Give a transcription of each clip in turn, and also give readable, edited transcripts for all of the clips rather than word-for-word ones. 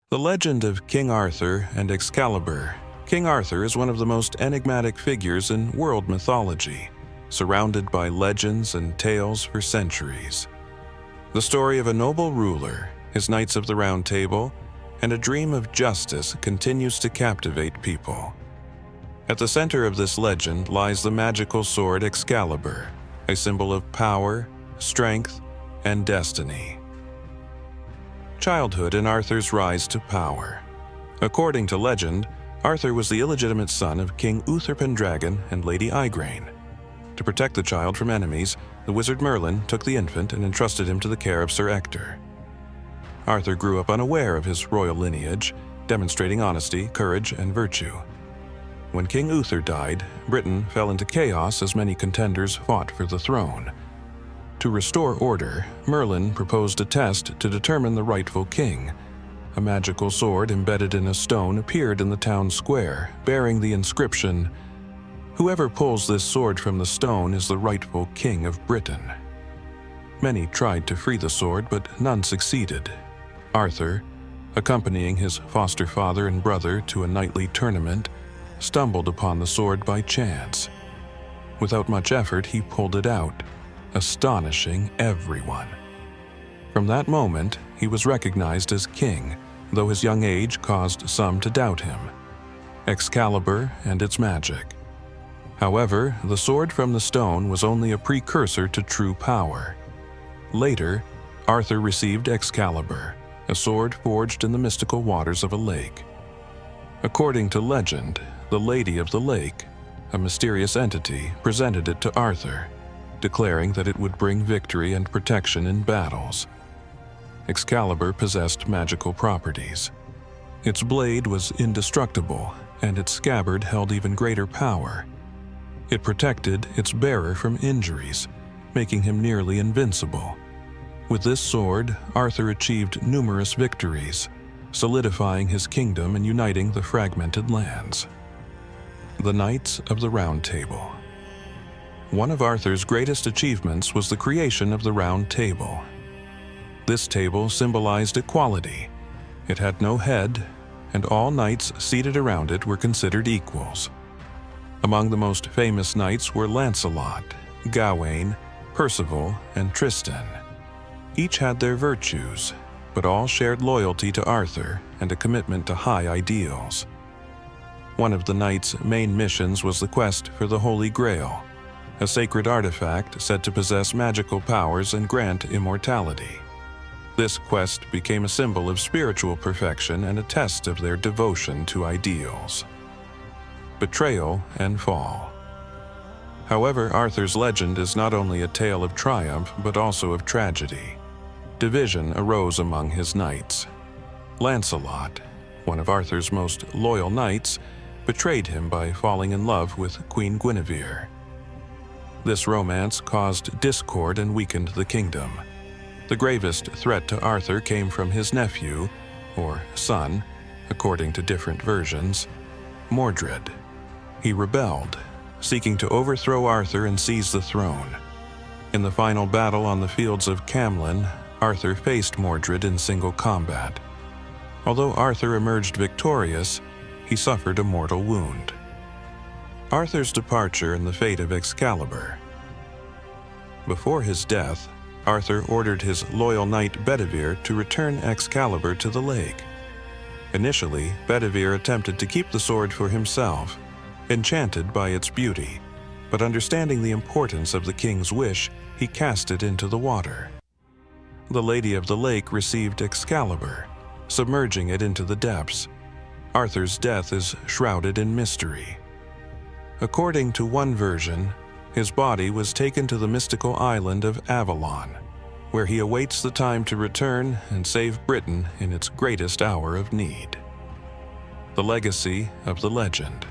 The legend of King Arthur and Excalibur. King Arthur is one of the most enigmatic figures in world mythology, surrounded by legends and tales for centuries. The story of a noble ruler, his Knights of the Round Table, and a dream of justice continues to captivate people. At the center of this legend lies the magical sword Excalibur, a symbol of power, strength, and destiny. Childhood and Arthur's rise to power. According to legend, Arthur was the illegitimate son of King Uther Pendragon and Lady Igraine. To protect the child from enemies, the wizard Merlin took the infant and entrusted him to the care of Sir Ector. Arthur grew up unaware of his royal lineage, demonstrating honesty, courage, and virtue. When King Uther died, Britain fell into chaos as many contenders fought for the throne. To restore order, Merlin proposed a test to determine the rightful king. A magical sword embedded in a stone appeared in the town square, bearing the inscription, "Whoever pulls this sword from the stone is the rightful king of Britain." Many tried to free the sword, but none succeeded. Arthur, accompanying his foster father and brother to a knightly tournament, stumbled upon the sword by chance. Without much effort, he pulled it out, astonishing everyone. From that moment, he was recognized as king, though his young age caused some to doubt him. Excalibur and its magic. However, the sword from the stone was only a precursor to true power. Later, Arthur received Excalibur, a sword forged in the mystical waters of a lake. According to legend, the Lady of the Lake, a mysterious entity, presented it to Arthur, declaring that it would bring victory and protection in battles. Excalibur possessed magical properties. Its blade was indestructible, and its scabbard held even greater power. It protected its bearer from injuries, making him nearly invincible. With this sword, Arthur achieved numerous victories, solidifying his kingdom and uniting the fragmented lands. The Knights of the Round Table. One of Arthur's greatest achievements was the creation of the Round Table. This table symbolized equality. It had no head, and all knights seated around it were considered equals. Among the most famous knights were Lancelot, Gawain, Percival, and Tristan. Each had their virtues, but all shared loyalty to Arthur and a commitment to high ideals. One of the knights' main missions was the quest for the Holy Grail, a sacred artifact said to possess magical powers and grant immortality. This quest became a symbol of spiritual perfection and a test of their devotion to ideals. Betrayal and Fall. However, Arthur's legend is not only a tale of triumph but also of tragedy. Division arose among his knights. Lancelot, one of Arthur's most loyal knights, betrayed him by falling in love with Queen Guinevere. This romance caused discord and weakened the kingdom. The gravest threat to Arthur came from his nephew, or son, according to different versions, Mordred. He rebelled, seeking to overthrow Arthur and seize the throne. In the final battle on the fields of Camelot, Arthur faced Mordred in single combat. Although Arthur emerged victorious, he suffered a mortal wound. Arthur's departure and the fate of Excalibur. Before his death, Arthur ordered his loyal knight Guinevere to return Excalibur to the lake. Initially, Guinevere attempted to keep the sword for himself, enchanted by its beauty, but understanding the importance of the king's wish, he cast it into the water. The Lady of the Lake received Excalibur, submerging it into the depths. Arthur's death is shrouded in mystery. According to one version, his body was taken to the mystical island of Avalon, where he awaits the time to return and save Britain in its greatest hour of need. The legacy of the legend.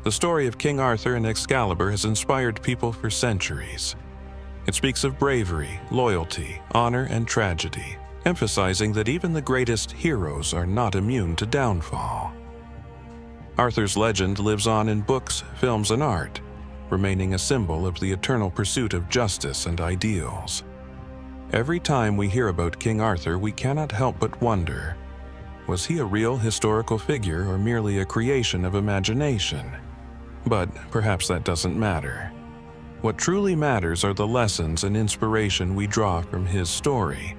The story of King Arthur and Excalibur has inspired people for centuries. It speaks of bravery, loyalty, honor, and tragedy, emphasizing that even the greatest heroes are not immune to downfall. Arthur's legend lives on in books, films, and art, remaining a symbol of the eternal pursuit of justice and ideals. Every time we hear about King Arthur, we cannot help but wonder, Was he a real historical figure or merely a creation of imagination? But perhaps that doesn't matter. What truly matters are the lessons and inspiration we draw from his story.